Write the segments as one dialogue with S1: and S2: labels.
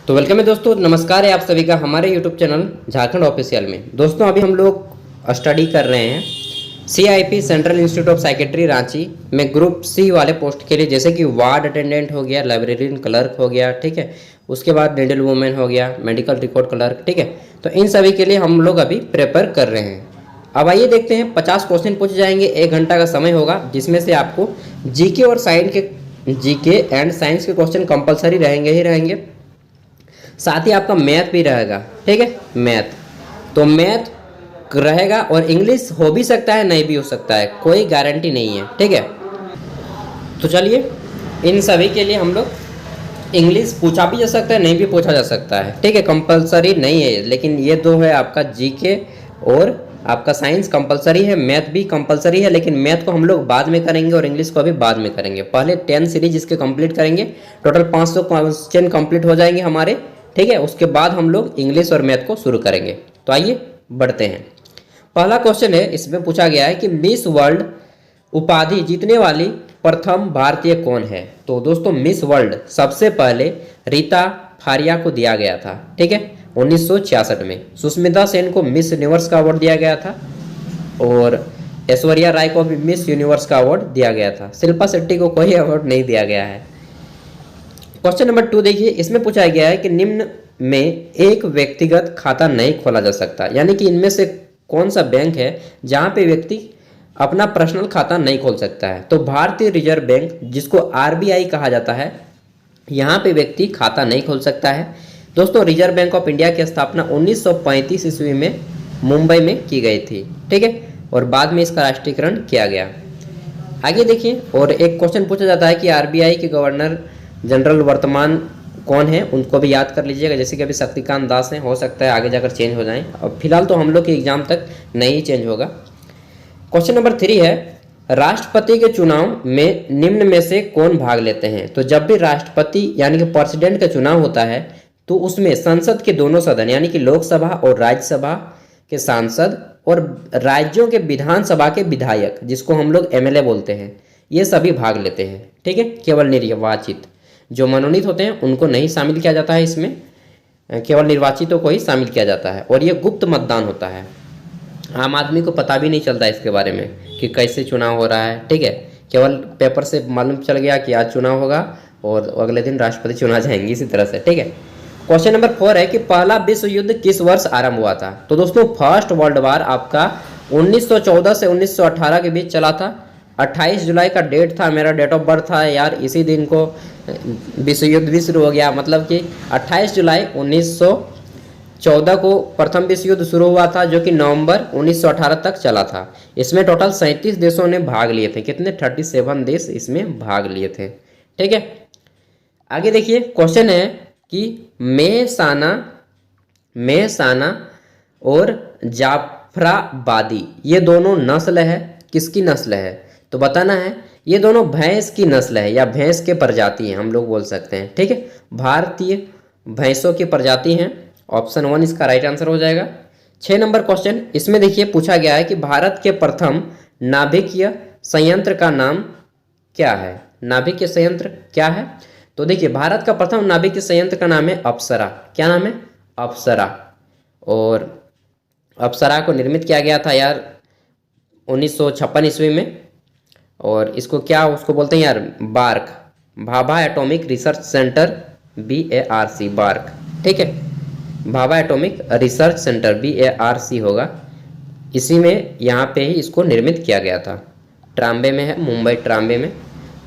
S1: तो वेलकम है दोस्तों, नमस्कार है आप सभी का हमारे यूट्यूब चैनल झारखंड ऑफिशियल में। दोस्तों अभी हम लोग स्टडी कर रहे हैं CIP central institute of psychiatry Ranchi में ग्रुप C वाले पोस्ट के लिए, जैसे कि वार्ड अटेंडेंट हो गया, लाइब्रेरियन क्लर्क हो गया, ठीक है। उसके बाद निडल वूमेन हो गया, मेडिकल रिकॉर्ड क्लर्क, ठीक है। तो इन सभी के लिए हम लोग अभी प्रिपेयर कर रहे हैं। अब आइए देखते हैं, 50 क्वेश्चन पूछे जाएंगे, 1 घंटा का समय होगा, जिसमें से आपको जीके और जीके एंड साइंस के क्वेश्चन कंपलसरी रहेंगे ही रहेंगे। साथ ही आपका मैथ भी रहेगा, ठीक है। तो मैथ रहेगा और इंग्लिश हो भी सकता है, नहीं भी हो सकता है, कोई गारंटी नहीं है, ठीक है। तो चलिए, इन सभी के लिए हम लोग इंग्लिश पूछा भी जा सकता है, नहीं भी पूछा जा सकता है, ठीक है। कंपलसरी नहीं है, लेकिन ये दो है आपका जीके और आपका साइंस कंपलसरी है, मैथ भी कंपलसरी है, लेकिन मैथ को हम लोग बाद में करेंगे और इंग्लिश को अभी बाद में करेंगे। पहले 10 सीरीज इसके कंप्लीट करेंगे, टोटल 500 क्वेश्चन कंप्लीट हो जाएंगे हमारे, ठीक है। उसके बाद हम लोग इंग्लिश और मैथ को शुरू करेंगे। तो आइए बढ़ते हैं। पहला क्वेश्चन है, इसमें पूछा गया है कि मिस वर्ल्ड उपाधि जीतने वाली प्रथम भारतीय कौन है। तो दोस्तों मिस वर्ल्ड सबसे पहले रीता फारिया को दिया गया था, ठीक है, 1966 में। सुष्मिता सेन को मिस यूनिवर्स का अवार्ड दिया गया था और ऐश्वर्या राय को भी मिस यूनिवर्स का अवार्ड दिया गया था। शिल्पा शेट्टी को कोई अवार्ड नहीं दिया गया है। क्वेश्चन नंबर 2 देखिए, इसमें पूछा गया है कि निम्न में एक व्यक्तिगत खाता नहीं खोला जा सकता, यानी कि इनमें से कौन सा बैंक है जहां पे व्यक्ति अपना पर्सनल खाता नहीं खोल सकता है। तो भारतीय रिजर्व बैंक, जिसको RBI कहा जाता है, यहाँ पे व्यक्ति खाता नहीं खोल सकता है। दोस्तों रिजर्व बैंक ऑफ इंडिया की स्थापना 1935 ईस्वी में मुंबई में की गई थी, ठीक है, और बाद में इसका राष्ट्रीयकरण किया गया। आगे देखिए, और एक क्वेश्चन पूछा जाता है कि RBI के गवर्नर जनरल वर्तमान कौन है, उनको भी याद कर लीजिएगा। जैसे कि अभी शक्तिकांत दास हैं, हो सकता है आगे जाकर चेंज हो जाएं, और फिलहाल तो हम लोग के एग्जाम तक नहीं चेंज होगा। क्वेश्चन नंबर 3 है, राष्ट्रपति के चुनाव में निम्न में से कौन भाग लेते हैं। तो जब भी राष्ट्रपति यानी कि प्रेसिडेंट का चुनाव होता है, तो उसमें संसद के दोनों सदन यानी कि लोकसभा और राज्यसभा के सांसद और राज्यों के विधानसभा के विधायक, जिसको हम लोग MLA बोलते हैं, ये सभी भाग लेते हैं, ठीक है। केवल निर्वाचित जो मनोनीत होते हैं उनको नहीं शामिल किया जाता है इसमें, केवल निर्वाचितों को ही शामिल किया जाता है। और ये गुप्त मतदान होता है, आम आदमी को पता भी नहीं चलता इसके बारे में कि कैसे चुनाव हो रहा है, ठीक है। केवल पेपर से मालूम चल गया कि आज चुनाव होगा और अगले दिन राष्ट्रपति चुना जाएंगे, इसी तरह से, ठीक है। क्वेश्चन नंबर 4 है कि पहला विश्व युद्ध किस वर्ष आरंभ हुआ था। तो दोस्तों फर्स्ट वर्ल्ड वार आपका 1914 से 1918 के बीच चला था। 28 जुलाई का डेट था, मेरा डेट ऑफ बर्थ था यार, इसी दिन को विश्व युद्ध भी शुरू हो गया। मतलब कि 28 जुलाई 1914 को प्रथम विश्व युद्ध शुरू हुआ था, जो कि नवंबर 1918 तक चला था। इसमें टोटल 37 देशों ने भाग लिए थे। कितने? 37 देश इसमें भाग लिए थे, ठीक है। आगे देखिए, क्वेश्चन है कि मेहसाना और जाफराबादी ये दोनों नस्ल है, किसकी नस्ल है? तो बताना है। ये दोनों भैंस की नस्ल है या भैंस के प्रजाति हैं, हम लोग बोल सकते हैं, ठीक है। भारतीय भैंसों की प्रजाति हैं। ऑप्शन 1 इसका राइट आंसर हो जाएगा। 6 नंबर क्वेश्चन, इसमें देखिए पूछा गया है कि भारत के प्रथम नाभिकीय संयंत्र का नाम क्या है। नाभिकीय संयंत्र क्या है? तो देखिए, भारत का प्रथम नाभिकीय संयंत्र का नाम है अप्सरा। क्या नाम है? अप्सरा। और अप्सरा को निर्मित किया गया था यार 1956 ईस्वी में। और इसको क्या उसको बोलते हैं यार? Bark, Bhabha atomic research centre, BARC, bark, ठीक है। Bhabha atomic research centre, BARC होगा। इसी में यहाँ पे ही इसको निर्मित किया गया था। ट्राम्बे में है, मुंबई ट्राम्बे में।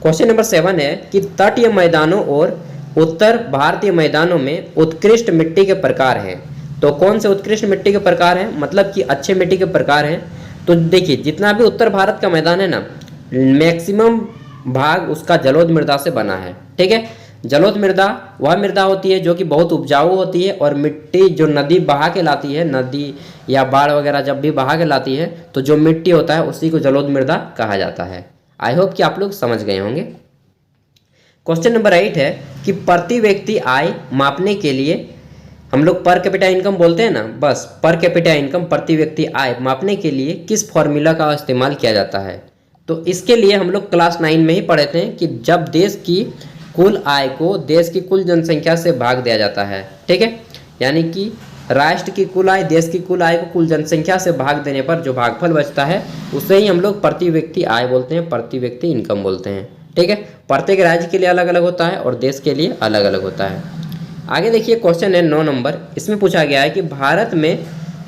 S1: क्वेश्चन नंबर 7 है कि तटीय मैदानों और उत्तर भारतीय मैदानों में उत्कृष्ट मिट्टी के प्रकार हैं। तो कौन से उत्कृष्ट मिट्टी के प्रकार हैं, मतलब कि अच्छे मिट्टी के प्रकार हैं? तो देखिए, जितना भी उत्तर भारत का मैदान है ना, मैक्सिमम भाग उसका जलोढ़ मृदा से बना है, ठीक है। जलोढ़ मृदा वह मृदा होती है जो कि बहुत उपजाऊ होती है, और मिट्टी जो नदी बहा के लाती है, नदी या बाढ़ वगैरह जब भी बहा के लाती है, तो जो मिट्टी होता है उसी को जलोढ़ मृदा कहा जाता है। आई होप कि आप लोग समझ गए होंगे। क्वेश्चन नंबर 8 है कि प्रति व्यक्ति आय मापने के लिए, हम लोग पर कैपिटा इनकम बोलते हैं ना, बस पर कैपिटा इनकम, प्रति व्यक्ति आय मापने के लिए किस फॉर्मूला का इस्तेमाल किया जाता है। तो इसके लिए हम लोग क्लास 9 में ही पढ़े थे कि जब देश की कुल आय को देश की कुल जनसंख्या से भाग दिया जाता है। ठीक है, यानी कि राष्ट्र की कुल आय देश की कुल आय को कुल जनसंख्या से भाग देने पर जो भागफल बचता है उसे ही हम लोग प्रति व्यक्ति आय बोलते हैं, प्रति व्यक्ति इनकम बोलते हैं। ठीक है, प्रत्येक राज्य के लिए अलग अलग होता है और देश के लिए अलग अलग होता है। आगे देखिए क्वेश्चन है 9 नंबर। इसमें पूछा गया है कि भारत में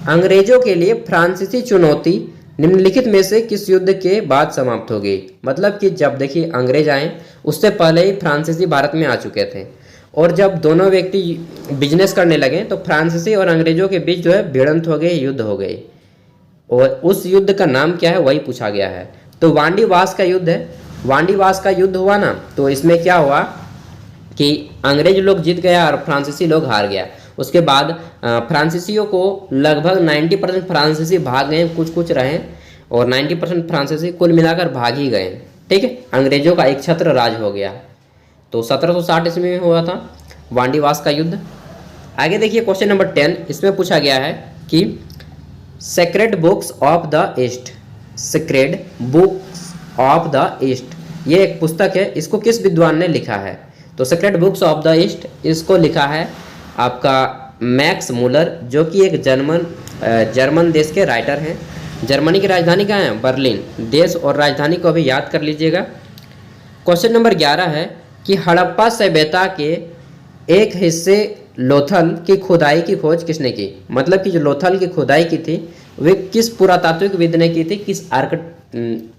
S1: अंग्रेजों के लिए फ्रांसीसी चुनौती निम्नलिखित में से किस युद्ध के बाद समाप्त हो गई। मतलब कि जब देखिए अंग्रेज आए उससे पहले ही फ्रांसीसी भारत में आ चुके थे, और जब दोनों व्यक्ति बिजनेस करने लगे तो फ्रांसीसी और अंग्रेजों के बीच जो है भिड़ंत हो गई, युद्ध हो गई, और उस युद्ध का नाम क्या है वही पूछा गया है। तो वांडीवास का युद्ध है। वांडीवास का युद्ध हुआ ना, तो इसमें क्या हुआ कि अंग्रेज लोग जीत गया और फ्रांसीसी लोग हार गया। उसके बाद फ्रांसीसियों को लगभग 90% फ्रांसीसी भाग गए, कुछ कुछ रहे, और 90% फ्रांसीसी कुल मिलाकर भाग ही गए। ठीक है, अंग्रेजों का एक छत्र राज हो गया। तो 1760 ईस्वी में हुआ था वांडीवास का युद्ध। आगे देखिए क्वेश्चन नंबर 10। इसमें पूछा गया है कि sacred books of the east, sacred books of the east ये एक पुस्तक है, इसको किस विद्वान ने लिखा है। तो sacred books of the east इसको लिखा है आपका मैक्स मूलर, जो कि एक जर्मन देश के राइटर हैं। जर्मनी की राजधानी कहाँ है? बर्लिन। देश और राजधानी को अभी याद कर लीजिएगा। क्वेश्चन नंबर 11 है कि हड़प्पा सभ्यता के एक हिस्से लोथल की खुदाई की खोज किसने की। मतलब कि जो लोथल की खुदाई की थी वे किस पुरातात्विक विद ने की थी, किस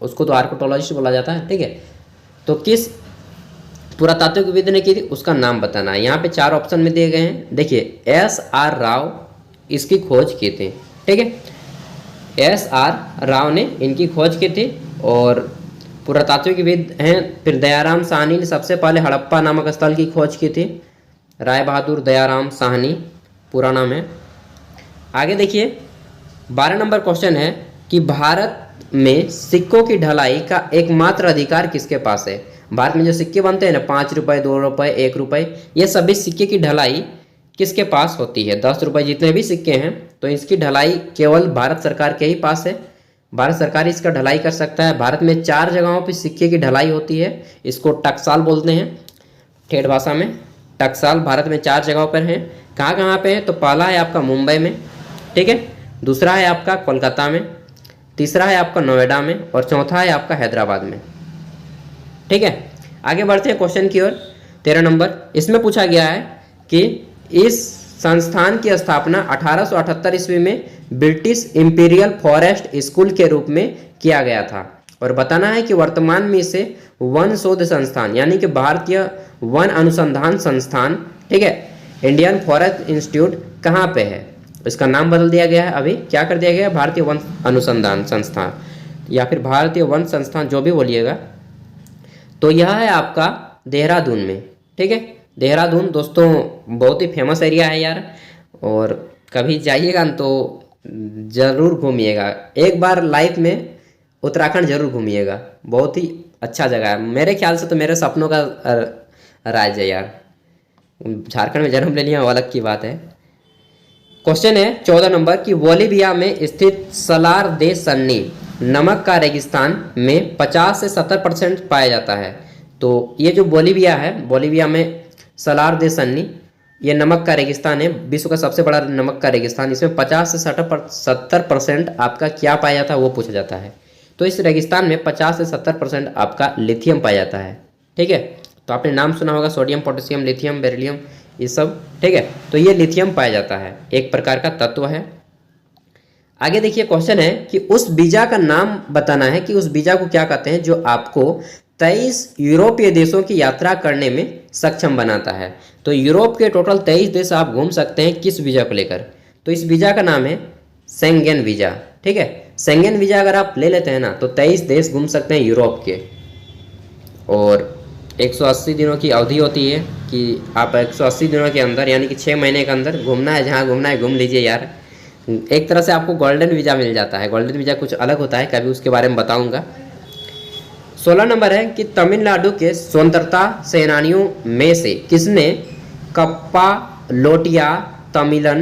S1: उसको तो आर्कियोलॉजिस्ट बोला जाता है। ठीक है, तो किस पुरातात्विक विद ने की थी उसका नाम बताना है। यहाँ पे 4 ऑप्शन में दिए गए हैं। देखिए SR राव इसकी खोज की थी। ठीक है, SR राव ने इनकी खोज की थी, और पुरातात्विकविद हैं फिर दयाराम साहनी ने सबसे पहले हड़प्पा नामक स्थल की खोज की थी। राय बहादुर दयाराम साहनी पूरा नाम है। आगे देखिए 12 नंबर क्वेश्चन है कि भारत में सिक्कों की ढलाई का एकमात्र अधिकार किसके पास है। भारत में जो सिक्के बनते हैं ना, 5 रुपये, 2 रुपये, 1 रुपये, ये सभी सिक्के की ढलाई किसके पास होती है। 10 रुपये जितने भी सिक्के हैं तो इसकी ढलाई केवल भारत सरकार के ही पास है। भारत सरकार इसका ढलाई कर सकता है। भारत में 4 जगहों पर सिक्के की ढलाई होती है, इसको टकसाल बोलते हैं ठेठ भाषा में। टकसाल भारत में 4 जगहों पर है। कहाँ कहाँ पे है? तो पहला है आपका मुंबई में, ठीक है, दूसरा है आपका कोलकाता में, तीसरा है आपका नोएडा में, और चौथा है आपका हैदराबाद में। ठीक है, आगे बढ़ते हैं क्वेश्चन की ओर। 13 नंबर इसमें पूछा गया है कि इस संस्थान की स्थापना 1878 ईस्वी में ब्रिटिश इंपीरियल फॉरेस्ट स्कूल के रूप में किया गया था, और बताना है कि वर्तमान में इसे वन शोध संस्थान यानी कि भारतीय वन अनुसंधान संस्थान, ठीक है, इंडियन फॉरेस्ट इंस्टीट्यूट कहाँ पे है। इसका नाम बदल दिया गया है, अभी क्या कर दिया गया है, भारतीय वन अनुसंधान संस्थान या फिर भारतीय वन संस्थान, जो भी बोलिएगा। तो यह है आपका देहरादून में। ठीक है, देहरादून दोस्तों बहुत ही फेमस एरिया है यार, और कभी जाइएगा तो ज़रूर घूमिएगा। एक बार लाइफ में उत्तराखंड जरूर घूमिएगा, बहुत ही अच्छा जगह है। मेरे ख्याल से तो मेरे सपनों का राज्य है यार। झारखंड में जन्म ले लिया वो अलग की बात है। क्वेश्चन है 14 नंबर कि बोलीविया में स्थित सलार दे सन्नी नमक का रेगिस्तान में 50 से 70% पाया जाता है। तो ये जो बोलीविया है, बोलीविया में सलार दे सन्नी ये नमक का रेगिस्तान है, विश्व का सबसे बड़ा नमक का रेगिस्तान। इसमें 50 से 70% आपका क्या पाया जाता है वो पूछा जाता है। तो इस रेगिस्तान में 50 से 70% आपका लिथियम पाया जाता है। ठीक है, तो आपने नाम सुना होगा सोडियम, पोटेशियम, लिथियम, बेरिलियम, ये सब। ठीक है, तो ये लिथियम पाया जाता है, एक प्रकार का तत्व है। आगे देखिए क्वेश्चन है कि उस वीजा का नाम बताना है कि उस वीजा को क्या कहते हैं जो आपको 23 यूरोपीय देशों की यात्रा करने में सक्षम बनाता है। तो यूरोप के टोटल 23 देश आप घूम सकते हैं किस वीजा को लेकर। तो इस वीजा का नाम है शेंगेन वीजा। ठीक है, शेंगेन वीजा अगर आप ले लेते हैं ना तो 23 देश घूम सकते हैं यूरोप के, और 180 दिनों की अवधि होती है कि आप 180 दिनों के अंदर यानी कि 6 महीने के अंदर घूमना है, जहाँ घूमना है घूम लीजिए यार। एक तरह से आपको गोल्डन वीज़ा मिल जाता है। गोल्डन वीज़ा कुछ अलग होता है, कभी उसके बारे में बताऊंगा। 16 नंबर है कि तमिलनाडु के स्वतंत्रता सेनानियों में से किसने कप्पा लोटिया तमिलन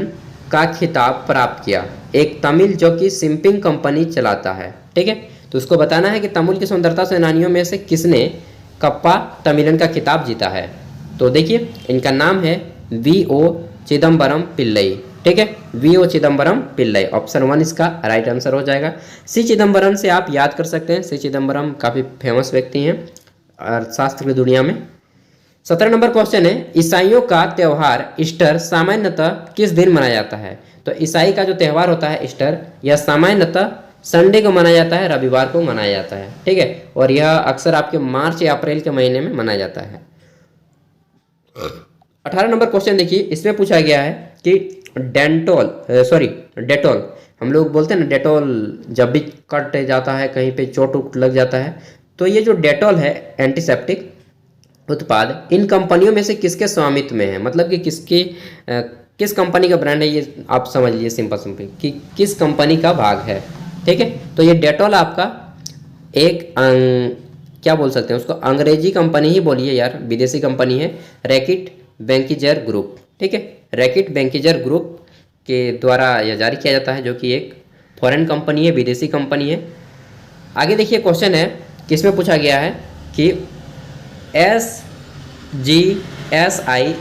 S1: का खिताब प्राप्त किया। एक तमिल जो कि शिपिंग कंपनी चलाता है। ठीक है, तो उसको बताना है कि तमिल के स्वतंत्रता सेनानियों में से किसने कप्पा तमिलन का खिताब जीता है? तो देखिए इनका नाम है वी.ओ. चिदम्बरम पिल्लई। ठीक है, वी.ओ. चिदम्बरम पिल्लई, ऑप्शन 1 इसका राइट आंसर हो जाएगा। सी चिदम्बरम से आप याद कर सकते हैं, सी चिदम्बरम काफ़ी फेमस व्यक्ति हैं अर्थशास्त्र की दुनिया में। 17 नंबर क्वेश्चन है, ईसाइयों का त्यौहार ईस्टर सामान्यतः किस दिन मनाया जाता है? तो ईसाई का जो त्यौहार होता है ईस्टर, यह सामान्यतः संडे को मनाया जाता है, रविवार को मनाया जाता है। ठीक है, और यह अक्सर आपके मार्च या अप्रैल के महीने में मनाया जाता है। 18 नंबर क्वेश्चन देखिए, इसमें पूछा गया है कि डेटॉल, हम लोग बोलते हैं ना डेटॉल, जब भी कट जाता है कहीं पे चोट उट लग जाता है, तो ये जो डेटॉल है एंटीसेप्टिक उत्पाद इन कंपनियों में से किसके स्वामित्व में है? मतलब कि किस कंपनी का ब्रांड है, ये आप समझ लीजिए सिंपल कि किस कंपनी का भाग है। ठीक है, तो ये डेटॉल आपका एक क्या बोल सकते हैं उसको, अंग्रेजी कंपनी ही बोलिए यार, विदेशी कंपनी है, रैकेट बेंकिजर ग्रुप। ठीक है, रैकेट बेंकिजर ग्रुप के द्वारा यह जारी किया जाता है, जो कि एक फॉरेन कंपनी है, विदेशी कंपनी है। आगे देखिए क्वेश्चन है, किसमें पूछा गया है कि SGSI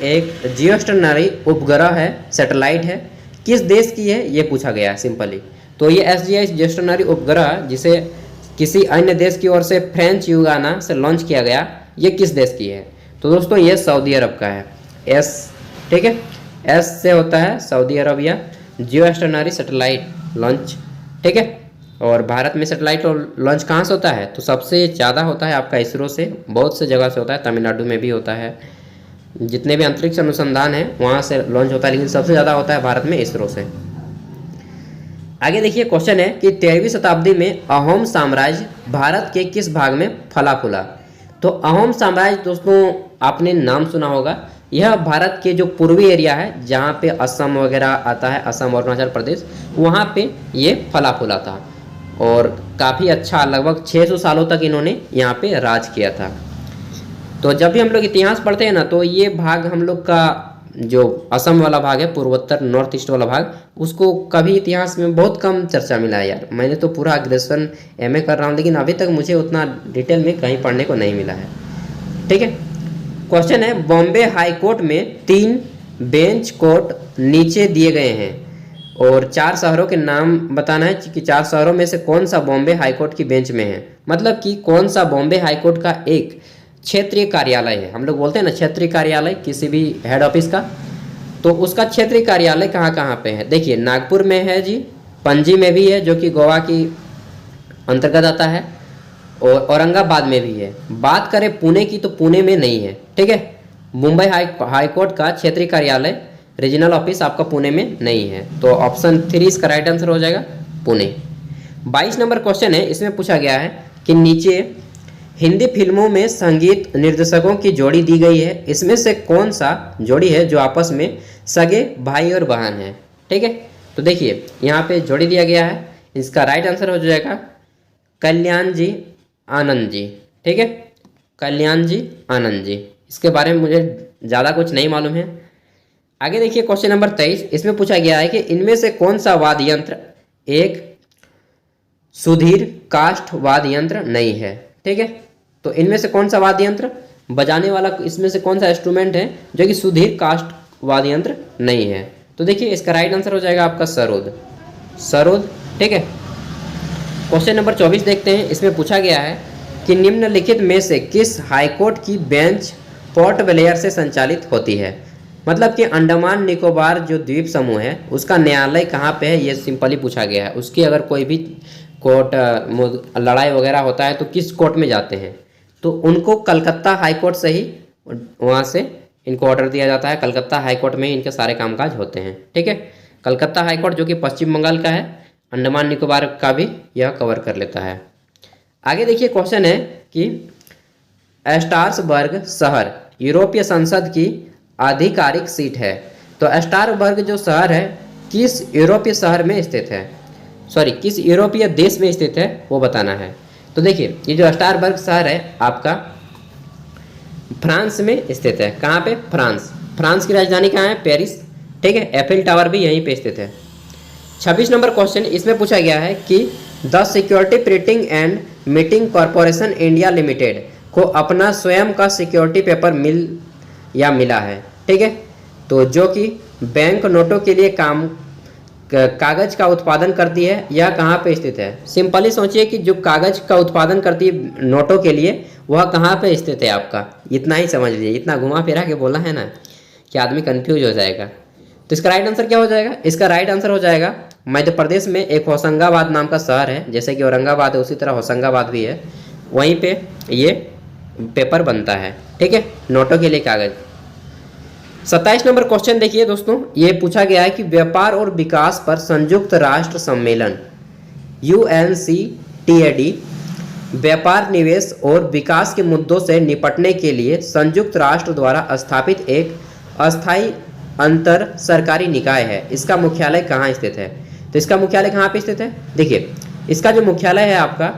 S1: एक जियोस्टेशनरी उपग्रह है, सैटेलाइट है, किस देश की है, ये पूछा गया है सिंपली। तो ये SGI जियोस्टेशनरी उपग्रह जिसे किसी अन्य देश की ओर से फ्रेंच युगाना से लॉन्च किया गया, ये किस देश की है? तो दोस्तों ये सऊदी अरब का है, एस। ठीक है, एस से होता है Saudi Arabia geostationary satellite launch. ठीक है, और भारत में सैटेलाइट लॉन्च कहाँ से होता है? तो सबसे ज़्यादा होता है आपका इसरो से, बहुत से जगह से होता है, तमिलनाडु में भी होता है, जितने भी अंतरिक्ष अनुसंधान है वहाँ से लॉन्च होता है, लेकिन सबसे ज़्यादा होता है भारत में इसरो से। आगे देखिए क्वेश्चन है कि 13वीं शताब्दी में अहोम साम्राज्य भारत के किस भाग में फला फूला? तो अहोम साम्राज्य दोस्तों आपने नाम सुना होगा, यह भारत के जो पूर्वी एरिया है जहाँ पे असम वगैरह आता है, असम और अरुणाचल प्रदेश, वहाँ पे ये फला फूला था और काफ़ी अच्छा, लगभग 600 सालों तक इन्होंने यहाँ पे राज किया था। तो जब भी हम लोग इतिहास पढ़ते हैं ना, तो ये भाग हम लोग का जो असम वाला भाग है, पूर्वोत्तर नॉर्थ ईस्ट वाला भाग, उसको कभी इतिहास में बहुत कम चर्चा मिला है यार। मैंने तो पूरा ग्रेजुएशन MA कर रहा हूँ, लेकिन अभी तक मुझे उतना डिटेल में कहीं पढ़ने को नहीं मिला है। ठीक है, क्वेश्चन है, बॉम्बे हाई कोर्ट में 3 बेंच कोर्ट नीचे दिए गए हैं और 4 शहरों के नाम बताना है कि 4 शहरों में से कौन सा बॉम्बे हाई कोर्ट की बेंच में है। मतलब कि कौन सा बॉम्बे हाई कोर्ट का एक क्षेत्रीय कार्यालय है। हम लोग बोलते हैं ना क्षेत्रीय कार्यालय किसी भी हेड ऑफिस का, तो उसका क्षेत्रीय कार्यालय कहाँ कहाँ पे है? देखिए नागपुर में है जी, पणजी में भी है जो कि गोवा की अंतर्गत आता है, और औरंगाबाद में भी है। बात करें पुणे की तो पुणे में नहीं है। ठीक है, मुंबई हाई कोर्ट का क्षेत्रीय कार्यालय रीजनल ऑफिस आपका पुणे में नहीं है, तो ऑप्शन 3 इसका राइट आंसर हो जाएगा, पुणे। 22 नंबर क्वेश्चन है, इसमें पूछा गया है कि नीचे हिंदी फिल्मों में संगीत निर्देशकों की जोड़ी दी गई है, इसमें से कौन सा जोड़ी है जो आपस में सगे भाई और बहन है? ठीक है, तो देखिए यहाँ पे जोड़ी दिया गया है, इसका राइट आंसर हो जाएगा कल्याण जी आनंद जी। ठीक है, कल्याण जी आनंद जी, इसके बारे में मुझे ज़्यादा कुछ नहीं मालूम है। आगे देखिए क्वेश्चन नंबर 23, इसमें पूछा गया है कि इनमें से कौन सा वाद्य यंत्र एक सुधीर काष्ठ वाद्य यंत्र नहीं है? ठीक है, तो इनमें से कौन सा वाद्य यंत्र बजाने वाला, इसमें से कौन सा इंस्ट्रूमेंट है जो कि सुधीर काष्ठ वाद्य यंत्र नहीं है? तो देखिए इसका राइट आंसर हो जाएगा आपका सरोद। ठीक है, क्वेश्चन नंबर 24 देखते हैं, इसमें पूछा गया है कि निम्नलिखित में से किस हाईकोर्ट की बेंच पोर्ट ब्लेयर से संचालित होती है? मतलब कि अंडमान निकोबार जो द्वीप समूह है उसका न्यायालय कहाँ पे है, ये सिंपली पूछा गया है। उसकी अगर कोई भी कोर्ट लड़ाई वगैरह होता है तो किस कोर्ट में जाते हैं? तो उनको कलकत्ता हाई कोर्ट से ही वहाँ से इनको ऑर्डर दिया जाता है, कलकत्ता हाई कोर्ट में ही इनके सारे कामकाज होते हैं। ठीक है, कलकत्ता हाई कोर्ट जो कि पश्चिम बंगाल का है, अंडमान निकोबार का भी यह कवर कर लेता है। आगे देखिए क्वेश्चन है कि स्ट्रासबर्ग शहर यूरोपीय संसद की आधिकारिक सीट है। तो स्ट्रासबर्ग जो शहर है किस यूरोपीय शहर में स्थित है, किस यूरोपीय देश में स्थित है वो बताना है। तो देखिए ये जो स्ट्रासबर्ग शहर है आपका फ्रांस में स्थित है। कहाँ पे? फ्रांस की राजधानी कहाँ है? पेरिस। ठीक है, एफिल टावर भी यहीं पे स्थित है। 26 नंबर क्वेश्चन, इसमें पूछा गया है कि the security printing and meeting corporation India limited को अपना स्वयं का सिक्योरिटी पेपर मिला है। ठीक है, तो जो कि बैंक नोटों के लिए कागज का उत्पादन करती है, यह कहाँ पे स्थित है? सिंपली सोचिए कि जो कागज का उत्पादन करती है नोटों के लिए, वह कहाँ पे स्थित है आपका? इतना ही समझ लीजिए, इतना घुमा फिरा के बोला है ना कि आदमी कंफ्यूज हो जाएगा। तो इसका राइट आंसर क्या हो जाएगा? इसका राइट आंसर हो जाएगा मध्य प्रदेश में एक होशंगाबाद नाम का शहर है, जैसे कि औरंगाबाद है उसी तरह होशंगाबाद भी है, वहीं पे ये पेपर बनता है। ठीक है, नोटों के लिए कागज। 27 नंबर क्वेश्चन देखिए दोस्तों, ये पूछा गया है कि व्यापार और विकास पर संयुक्त राष्ट्र सम्मेलन UNCTAD व्यापार, निवेश और विकास के मुद्दों से निपटने के लिए संयुक्त राष्ट्र द्वारा स्थापित एक अस्थायी अंतर सरकारी निकाय है। इसका मुख्यालय कहाँ स्थित है? तो इसका मुख्यालय कहाँ पे स्थित है? देखिए, इसका जो मुख्यालय है आपका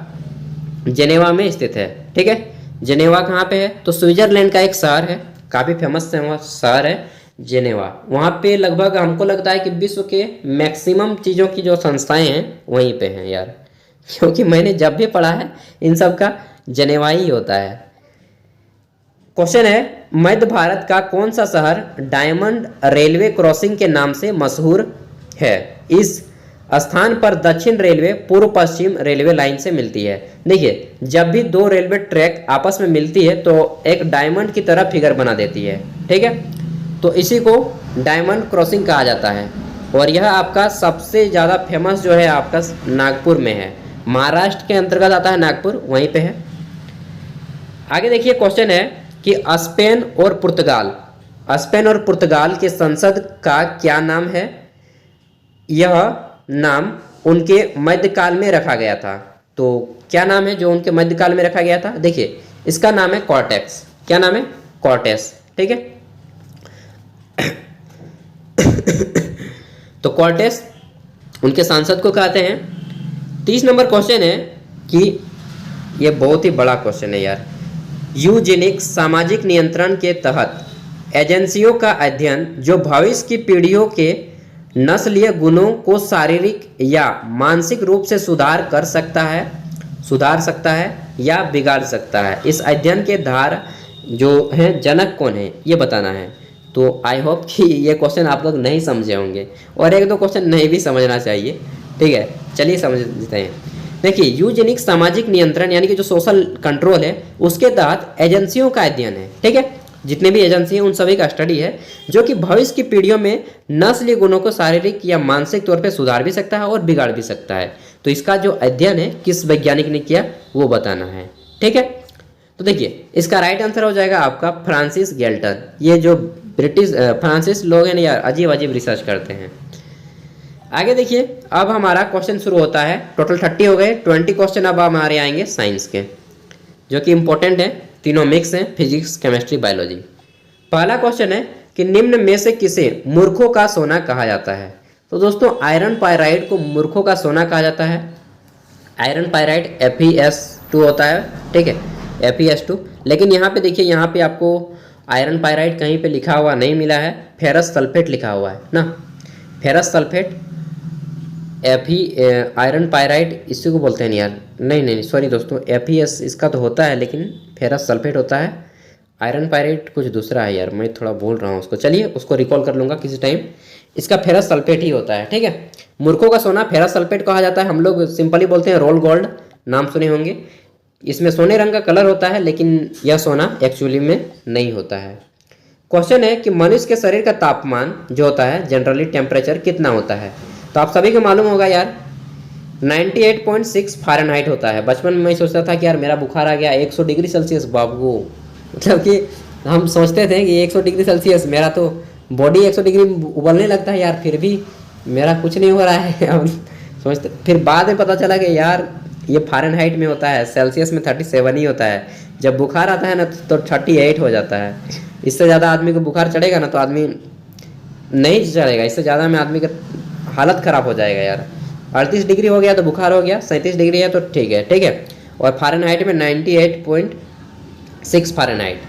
S1: जेनेवा में स्थित है। ठीक है, जेनेवा कहाँ पे है? तो स्विट्जरलैंड का एक शहर है, काफ़ी फेमस शहर है जेनेवा। वहाँ पे लगभग हमको लगता है कि विश्व के मैक्सिमम चीज़ों की जो संस्थाएं हैं वहीं पे हैं यार, क्योंकि मैंने जब भी पढ़ा है इन सब का जेनेवा ही होता है। क्वेश्चन है, मध्य भारत का कौन सा शहर डायमंड रेलवे क्रॉसिंग के नाम से मशहूर है? इस स्थान पर दक्षिण रेलवे पूर्व पश्चिम रेलवे लाइन से मिलती है। देखिए, जब भी दो रेलवे ट्रैक आपस में मिलती है तो एक डायमंड की तरह फिगर बना देती है। ठीक है, तो इसी को डायमंड क्रॉसिंग कहा जाता है, और यह आपका सबसे ज़्यादा फेमस जो है आपका नागपुर में है, महाराष्ट्र के अंतर्गत आता है नागपुर, वहीं पे है। आगे देखिए, क्वेश्चन है कि स्पेन और पुर्तगाल के संसद का क्या नाम है? यह नाम उनके मध्यकाल में रखा गया था। तो क्या नाम है जो उनके मध्यकाल में रखा गया था? देखिए, इसका नाम है कॉर्टेक्स। क्या नाम है? कॉर्टेस। ठीक है, तो कॉर्टेस उनके सांसद को कहते हैं। 30 नंबर क्वेश्चन है कि ये बहुत ही बड़ा क्वेश्चन है यार। यूजेनिक्स सामाजिक नियंत्रण के तहत एजेंसियों का अध्ययन जो भविष्य की पीढ़ियों के नस्लीय गुणों को शारीरिक या मानसिक रूप से सुधार सकता है या बिगाड़ सकता है। इस अध्ययन के धार जो हैं जनक कौन है, ये बताना है। तो आई होप कि ये क्वेश्चन आप लोग नहीं समझे होंगे, और एक दो क्वेश्चन नहीं भी समझना चाहिए। ठीक है, चलिए समझते हैं। देखिए, यूजेनिक्स सामाजिक नियंत्रण यानी कि जो सोशल कंट्रोल है, उसके तहत एजेंसियों का अध्ययन है। ठीक है, जितने भी एजेंसी हैं उन सभी का स्टडी है, जो कि भविष्य की पीढ़ियों में नस्लीय गुणों को शारीरिक या मानसिक तौर पे सुधार भी सकता है और बिगाड़ भी सकता है। तो इसका जो अध्ययन है किस वैज्ञानिक ने किया वो बताना है। ठीक है, तो देखिए, इसका राइट आंसर हो जाएगा आपका फ्रांसिस गैल्टन। ये जो ब्रिटिश फ्रांसिस लोग हैं यार, अजीब अजीब रिसर्च करते हैं। आगे देखिए, अब हमारा क्वेश्चन शुरू होता है। टोटल 30 हो गए, 20 क्वेश्चन अब हमारे आएंगे साइंस के, जो कि इंपॉर्टेंट है, तीनों मिक्स हैं, फिजिक्स, केमिस्ट्री, बायोलॉजी। पहला क्वेश्चन है कि निम्न में से किसे मूर्खों का सोना कहा जाता है? तो दोस्तों, आयरन पायराइड को मूर्खों का सोना कहा जाता है। आयरन पायराइड FeS2 होता है। ठीक है, FeS2। लेकिन यहाँ पे देखिए, यहाँ पे आपको आयरन पायराइड कहीं पे लिखा हुआ नहीं मिला है, फेरस सल्फेट लिखा हुआ है ना, फेरस सल्फेट। आयरन पायराइड इसी को बोलते हैं यार, नहीं सॉरी दोस्तों, FeS इसका तो होता है, लेकिन फेरस सल्फेट होता है। आयरन पायराइड कुछ दूसरा है यार, मैं थोड़ा भूल रहा हूँ उसको, चलिए उसको रिकॉल कर लूँगा किसी टाइम। इसका फेरस सल्फेट ही होता है। ठीक है, मूर्खों का सोना फेरस सल्फेट कहा जाता है। हम लोग सिंपली बोलते हैं रोल गोल्ड, नाम सुने होंगे। इसमें सोने रंग का कलर होता है, लेकिन यह सोना एक्चुअली में नहीं होता है। क्वेश्चन है कि मनुष्य के शरीर का तापमान जो होता है जनरली टेम्परेचर कितना होता है? तो आप सभी को मालूम होगा यार, 98.6 फ़ारेनहाइट होता है। बचपन में मैं सोचता था कि यार मेरा बुखार आ गया 100 डिग्री सेल्सियस, बाबू, मतलब कि हम सोचते थे कि 100 डिग्री सेल्सियस, मेरा तो बॉडी 100 डिग्री उबलने लगता है यार, फिर भी मेरा कुछ नहीं हो रहा है। अब सोचते, फिर बाद में पता चला कि यार ये फ़ारेनहाइट में होता है, सेल्सियस में 37 ही होता है। जब बुखार आता है ना तो 38 हो जाता है। इससे ज़्यादा आदमी को बुखार चढ़ेगा ना तो आदमी नहीं चढ़ेगा, इससे ज़्यादा में आदमी का हालत ख़राब हो जाएगा यार। 38 डिग्री हो गया तो बुखार हो गया, 37 डिग्री है तो ठीक है। ठीक है, और फ़ारेनहाइट में 98.6 फ़ारेनहाइट।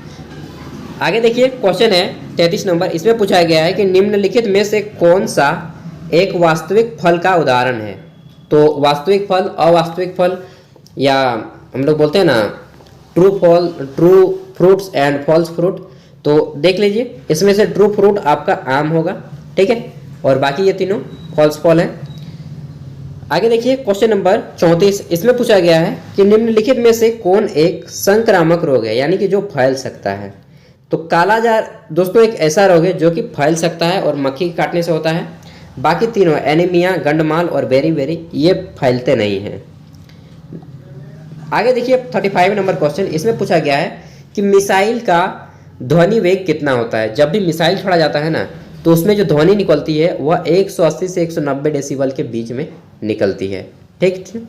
S1: आगे देखिए, क्वेश्चन है 33 नंबर। इसमें पूछा गया है कि निम्नलिखित में से कौन सा एक वास्तविक फल का उदाहरण है? तो वास्तविक फल, अवास्तविक फल, या हम लोग बोलते हैं ना true fruits and false fruit. तो देख लीजिए, इसमें से ट्रू फ्रूट आपका आम होगा, ठीक है, और बाकी ये तीनों फॉल्स फॉल है। आगे देखिए क्वेश्चन नंबर 34, इसमें पूछा गया है कि निम्नलिखित में से कौन एक संक्रामक रोग है, यानी कि जो फैल सकता है। तो कालाजार दोस्तों एक ऐसा रोग है जो कि फैल सकता है और मक्खी के काटने से होता है। बाकी तीनों एनीमिया, गंडमाल और बेरी ये फैलते नहीं हैं। आगे देखिए 35 नंबर क्वेश्चन, इसमें पूछा गया है कि मिसाइल का ध्वनि वेग कितना होता है। जब भी मिसाइल छोड़ा जाता है ना, तो उसमें जो ध्वनि निकलती है वह 180 से 190 डेसिबल के बीच में निकलती है, ठीक है।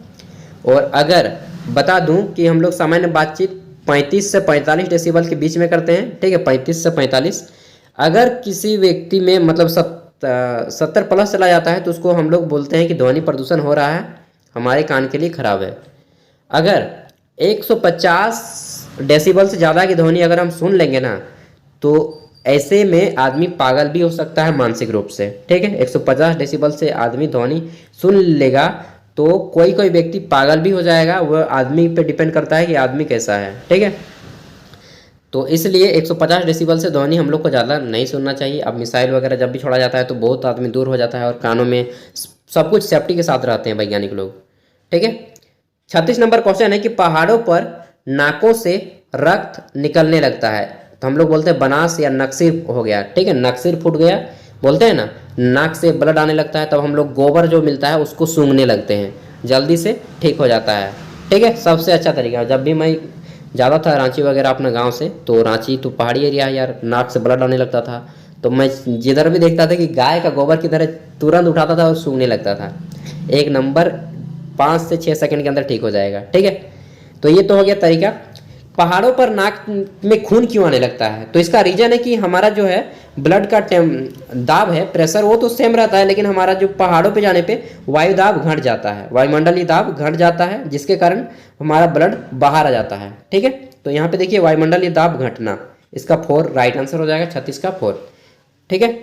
S1: और अगर बता दूं कि हम लोग सामान्य बातचीत 35 से 45 डेसिबल के बीच में करते हैं, ठीक है, 35 से 45। अगर किसी व्यक्ति में मतलब 70 प्लस चला जाता है तो उसको हम लोग बोलते हैं कि ध्वनि प्रदूषण हो रहा है, हमारे कान के लिए खराब है। अगर 150 डेसिबल से ज़्यादा की ध्वनि अगर हम सुन लेंगे ना, तो ऐसे में आदमी पागल भी हो सकता है मानसिक रूप से, ठीक है। 150 डेसिबल से आदमी ध्वनि सुन लेगा तो कोई कोई व्यक्ति पागल भी हो जाएगा, वह आदमी पे डिपेंड करता है कि आदमी कैसा है, ठीक है। तो इसलिए 150 डेसिबल से ध्वनि हम लोग को ज़्यादा नहीं सुनना चाहिए। अब मिसाइल वगैरह जब भी छोड़ा जाता है तो बहुत आदमी दूर हो जाता है और कानों में सब कुछ सेफ्टी के साथ रहते हैं वैज्ञानिक लोग, ठीक है। 36 नंबर क्वेश्चन है कि पहाड़ों पर नाकों से रक्त निकलने लगता है, तो हम लोग बोलते हैं बनास या नक्सीर हो गया, ठीक है, नक्सीर फूट गया बोलते हैं ना, नाक से ब्लड आने लगता है, तब हम लोग गोबर जो मिलता है उसको सूंघने लगते हैं, जल्दी से ठीक हो जाता है, ठीक है। सबसे अच्छा तरीका, जब भी मैं ज़्यादा था रांची वगैरह अपने गांव से, तो रांची तो पहाड़ी एरिया है यार, नाक से ब्लड आने लगता था, तो मैं जिधर भी देखता था कि गाय का गोबर की तरह तुरंत उठाता था और सूंघने लगता था। एक नंबर 5 से 6 सेकंड के अंदर ठीक हो जाएगा, ठीक है। तो ये तो हो गया तरीका। पहाड़ों पर नाक में खून क्यों आने लगता है, तो इसका रीजन है कि हमारा जो है ब्लड का दाब है, प्रेशर, वो तो सेम रहता है, लेकिन हमारा जो पहाड़ों पे जाने पे वायु दाब घट जाता है, वायुमंडलीय दाब घट जाता है, जिसके कारण हमारा ब्लड बाहर आ जाता है, ठीक है। तो यहाँ पे देखिए वायुमंडलीय दाब घटना, इसका 4 राइट आंसर हो जाएगा, 36 का 4, ठीक है।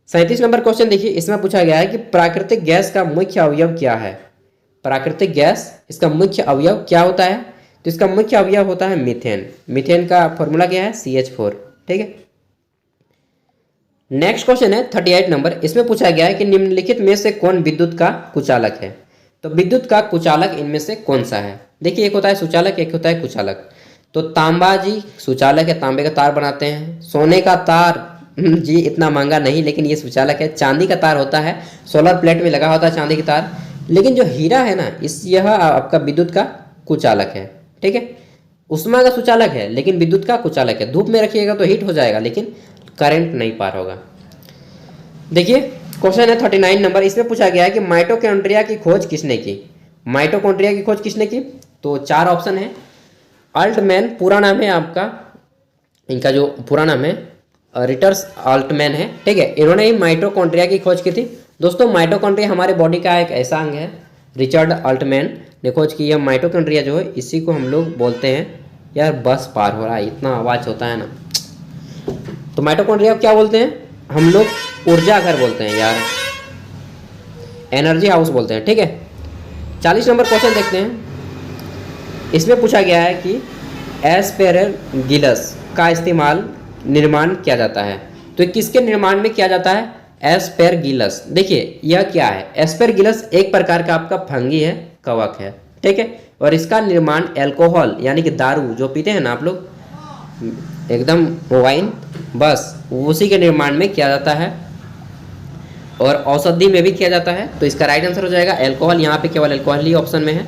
S1: 37 नंबर क्वेश्चन देखिए, इसमें पूछा गया है कि प्राकृतिक गैस का मुख्य अवयव क्या है। प्राकृतिक गैस, इसका मुख्य अवयव क्या होता है, तो इसका मुख्य अवयव होता है मीथेन। मीथेन का फॉर्मूला क्या है, CH4, ठीक है। नेक्स्ट क्वेश्चन है 38 नंबर, इसमें पूछा गया है कि निम्नलिखित में से कौन विद्युत का कुचालक है। तो विद्युत का कुचालक इनमें से कौन सा है। देखिए, एक होता है सुचालक, एक होता है कुचालक। तो तांबा जी सुचालक है, तांबे का तार बनाते हैं। सोने का तार जी इतना महंगा नहीं, लेकिन ये सुचालक है। चांदी का तार होता है, सोलर प्लेट में लगा होता है चांदी का तार, लेकिन जो हीरा है ना, यह आपका विद्युत का कुचालक है, ठीक है। उष्मा का सुचालक है लेकिन विद्युत का कुचालक है। धूप में रखिएगा तो हीट हो जाएगा लेकिन करंट नहीं पार होगा। देखिए क्वेश्चन है 39 नंबर, इसमें पूछा गया है कि माइटोकॉन्ड्रिया की खोज किसने की। माइटोकॉन्ड्रिया की खोज किसने की, तो 4 ऑप्शन है। अल्टमैन पूरा नाम है आपका, इनका जो पूरा नाम है रिटर्स अल्टमैन है, ठीक है। इन्होंने ही माइटोकॉन्ड्रिया की खोज की थी। दोस्तों माइटोकॉन्ड्रिया हमारे बॉडी का एक ऐसा अंग है, रिचर्ड अल्टमैन ने खोज की है। माइटोकॉन्ड्रिया जो है इसी को हम लोग बोलते हैं, यार बस पार हो रहा है, इतना आवाज़ होता है ना। तो माइटोकॉन्ड्रिया क्या बोलते हैं हम लोग, ऊर्जा घर बोलते हैं यार, एनर्जी हाउस बोलते हैं, ठीक है। 40 नंबर क्वेश्चन देखते हैं, इसमें पूछा गया है कि एस्पेरेगिलस का इस्तेमाल निर्माण किया जाता है। तो किसके निर्माण में किया जाता है, एस्पेरगिलस। देखिए यह क्या है, एस्पेरगिलस एक प्रकार का आपका फंगी है, कवक है, ठीक है। और इसका निर्माण अल्कोहल यानी कि दारू जो पीते हैं ना आप लोग, एकदम वाइन, बस उसी के निर्माण में किया जाता है। और औषधि में भी किया जाता है। तो इसका राइट आंसर हो जाएगा अल्कोहल, यहाँ पे केवल अल्कोहल ही ऑप्शन में है।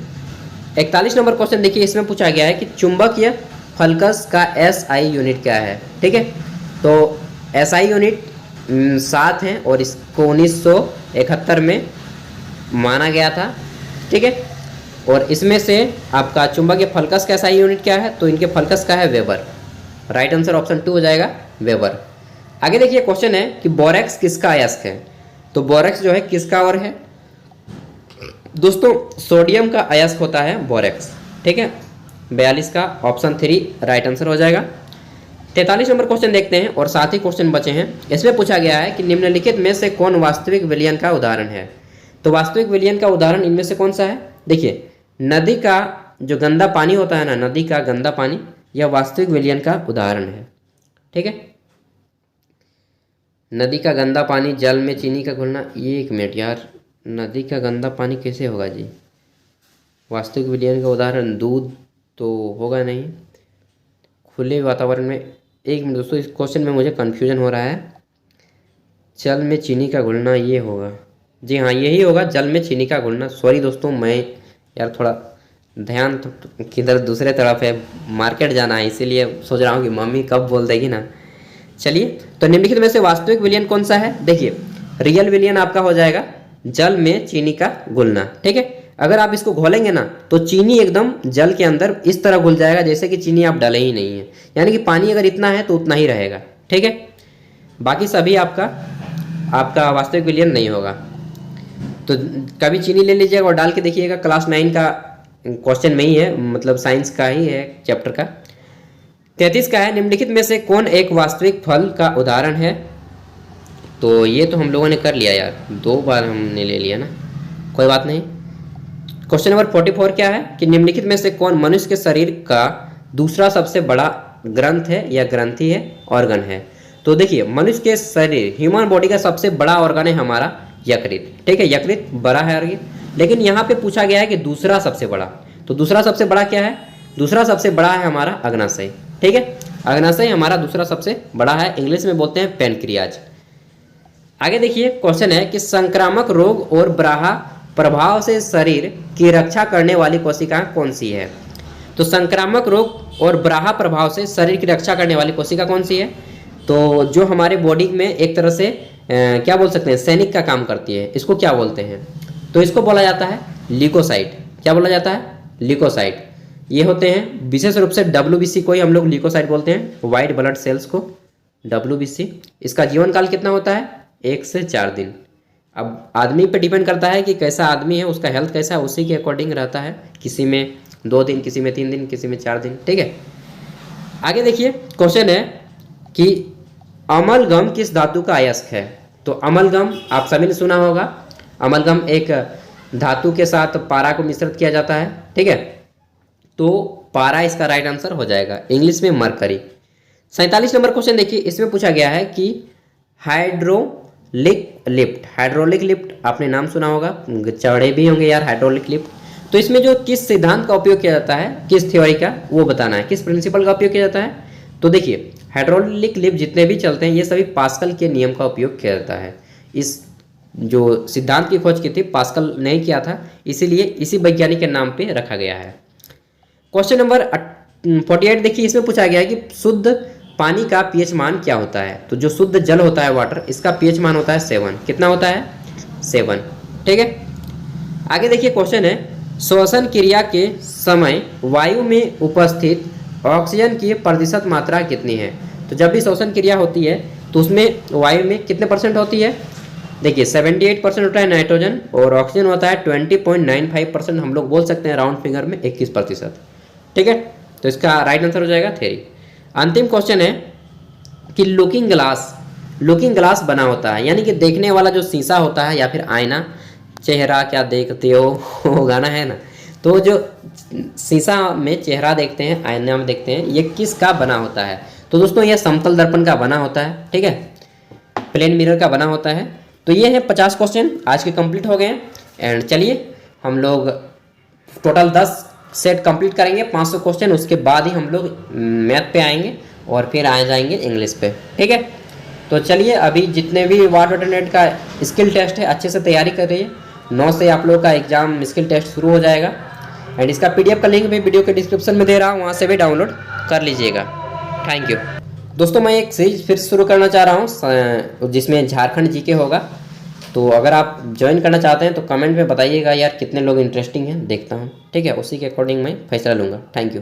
S1: 41 नंबर क्वेश्चन देखिए, इसमें पूछा गया है कि चुंबकीय फलकस का SI यूनिट क्या है, ठीक है। तो SI यूनिट 7 है और इसको 1971 में माना गया था, ठीक है। और इसमें से आपका चुंबकीय फलकस का SI यूनिट क्या है, तो इनके फलकस का है वेबर। राइट आंसर ऑप्शन 2 हो जाएगा वेबर। आगे देखिए क्वेश्चन है कि बोरेक्स किसका अयस्क है। तो बोरेक्स जो है किसका और है, दोस्तों सोडियम का अयस्क होता है बोरेक्स, ठीक है। 42 का ऑप्शन 3 राइट आंसर हो जाएगा। 43 नंबर क्वेश्चन देखते हैं और 7 ही क्वेश्चन बचे हैं। इसमें पूछा गया है कि निम्नलिखित में से कौन वास्तविक विलयन का उदाहरण है। तो वास्तविक विलयन का उदाहरण इनमें से कौन सा है, देखिए नदी का जो गंदा पानी होता है ना, नदी का गंदा पानी, यह वास्तविक विलयन का उदाहरण है। ठीक है, नदी का गंदा पानी, जल में चीनी का घुलना। ये एक मिनट यार, नदी का गंदा पानी कैसे होगा जी? वास्तविक विलयन का उदाहरण दूध तो होगा नहीं। खुले वातावरण में, एक मिनट दोस्तों, इस क्वेश्चन में मुझे कन्फ्यूजन हो रहा है। जल में चीनी का घुलना ये होगा, जी हाँ यही होगा, जल में चीनी का घुलना। सॉरी दोस्तों, मैं यार थोड़ा ध्यान किधर दूसरे तरफ है, मार्केट जाना है, इसीलिए सोच रहा हूँ कि मम्मी कब बोल देगी ना। चलिए, तो निम्नलिखित में से वास्तविक विलयन कौन सा है? देखिए, रियल विलयन आपका हो जाएगा जल में चीनी का घुलना। ठीक है, अगर आप इसको घोलेंगे ना तो चीनी एकदम जल के अंदर इस तरह घुल जाएगा जैसे कि चीनी आप डाले ही नहीं है, यानी कि पानी अगर इतना है तो उतना ही रहेगा। ठीक है, बाकी सभी आपका वास्तविक विलयन नहीं होगा। तो कभी चीनी ले लीजिएगा और डाल के देखिएगा, क्लास 9 का क्वेश्चन में ही है, मतलब साइंस का ही है चैप्टर का। 33 का है, निम्नलिखित में से कौन एक वास्तविक फल का उदाहरण है? तो ये तो हम लोगों ने कर लिया यार, 2 बार हमने ले लिया ना, कोई बात नहीं। क्वेश्चन नंबर 44 क्या है कि निम्नलिखित में से कौन मनुष्य के शरीर का दूसरा सबसे बड़ा ग्रंथ है या ग्रंथि है, ऑर्गन है? तो देखिए, मनुष्य के शरीर, ह्यूमन बॉडी का सबसे बड़ा ऑर्गन है हमारा यकृत। ठीक है, यकृत बड़ा है ऑर्गन, लेकिन यहाँ पे पूछा गया है कि दूसरा सबसे बड़ा। तो दूसरा सबसे बड़ा क्या है? दूसरा सबसे बड़ा है हमारा अग्नाशय। ठीक है, अग्नाशय हमारा दूसरा सबसे बड़ा है, इंग्लिश में बोलते हैं पैनक्रियाज। आगे देखिए, क्वेश्चन है कि संक्रामक रोग और ब्राहा प्रभाव से शरीर की रक्षा करने वाली कोशिका कौन सी है? तो संक्रामक रोग और ब्राहा प्रभाव से शरीर की रक्षा करने वाली कोशिका कौन सी है? तो जो हमारे बॉडी में एक तरह से क्या बोल सकते हैं, सैनिक का काम करती है, इसको क्या बोलते हैं? तो इसको बोला जाता है ल्यूकोसाइट। क्या बोला जाता है? ल्यूकोसाइट। ये होते हैं विशेष रूप से WBC को ही हम लोग ल्यूकोसाइट बोलते हैं, वाइट ब्लड सेल्स को WBC। इसका जीवन काल कितना होता है? 1 से 4 दिन। अब आदमी पे डिपेंड करता है कि कैसा आदमी है, उसका हेल्थ कैसा है, उसी के अकॉर्डिंग रहता है, किसी में 2 दिन, किसी में 3 दिन, किसी में 4 दिन। ठीक है, आगे देखिए, क्वेश्चन है कि अमलगम किस धातु का अयस्क है? तो अमलगम आप सभी ने सुना होगा, अमलगम एक धातु के साथ पारा को मिश्रित किया जाता है। ठीक है, तो पारा इसका राइट आंसर हो जाएगा, इंग्लिश में मरकरी। 47 नंबर क्वेश्चन देखिए, इसमें पूछा गया है कि हाइड्रोलिक लिफ्ट आपने नाम सुना होगा, चढ़े भी होंगे यार हाइड्रोलिक लिफ्ट। तो इसमें जो किस सिद्धांत का उपयोग किया जाता है, किस थ्योरी का, वो बताना है, किस प्रिंसिपल का उपयोग किया जाता है। तो देखिए, हाइड्रोलिक लिफ्ट जितने भी चलते हैं ये सभी पास्कल के नियम का उपयोग किया जाता है। इस जो सिद्धांत की खोज की थी पास्कल ने किया था, इसीलिए इसी वैज्ञानिक के नाम पे रखा गया है। क्वेश्चन नंबर 48 देखिए, इसमें पूछा गया है कि शुद्ध पानी का पीएच मान क्या होता है? तो जो शुद्ध जल होता है वाटर, इसका पीएच मान होता है 7। कितना होता है? 7। ठीक है, आगे देखिए, क्वेश्चन है श्वसन क्रिया के समय वायु में उपस्थित ऑक्सीजन की प्रतिशत मात्रा कितनी है? तो जब भी श्वसन क्रिया होती है तो उसमें वायु में कितने % होती है? देखिए 78% होता है नाइट्रोजन और ऑक्सीजन होता है 20.95%, हम लोग बोल सकते हैं राउंड फिंगर में 21%। ठीक है, तो इसका राइट आंसर हो जाएगा थ्योरी। अंतिम क्वेश्चन है कि लुकिंग ग्लास बना होता है, यानी कि देखने वाला जो शीशा होता है या फिर आईना, चेहरा क्या देखते हो वो गाना है ना, तो जो शीशा में चेहरा देखते हैं, आईना में देखते हैं, ये किसका बना होता है? तो दोस्तों ये समतल दर्पण का बना होता है। ठीक है, प्लेन मिरर का बना होता है। तो ये है 50 क्वेश्चन आज के कंप्लीट हो गए हैं। एंड चलिए हम लोग टोटल 10 सेट कंप्लीट करेंगे, 500 क्वेश्चन, उसके बाद ही हम लोग मैथ पे आएंगे और फिर आ जाएंगे इंग्लिश पे। ठीक है, तो चलिए अभी जितने भी वाट नेट का स्किल टेस्ट है अच्छे से तैयारी कर रही है। 9 से आप लोग का एग्जाम स्किल टेस्ट शुरू हो जाएगा। एंड इसका PDF का लिंक भी वीडियो के डिस्क्रिप्शन में दे रहा हूँ, वहाँ से भी डाउनलोड कर लीजिएगा। थैंक यू दोस्तों। मैं एक सीरीज फिर शुरू करना चाह रहा हूँ जिसमें झारखंड GK होगा, तो अगर आप ज्वाइन करना चाहते हैं तो कमेंट में बताइएगा यार कितने लोग इंटरेस्टिंग हैं, देखता हूँ। ठीक है, उसी के अकॉर्डिंग मैं फैसला लूँगा। Thank you.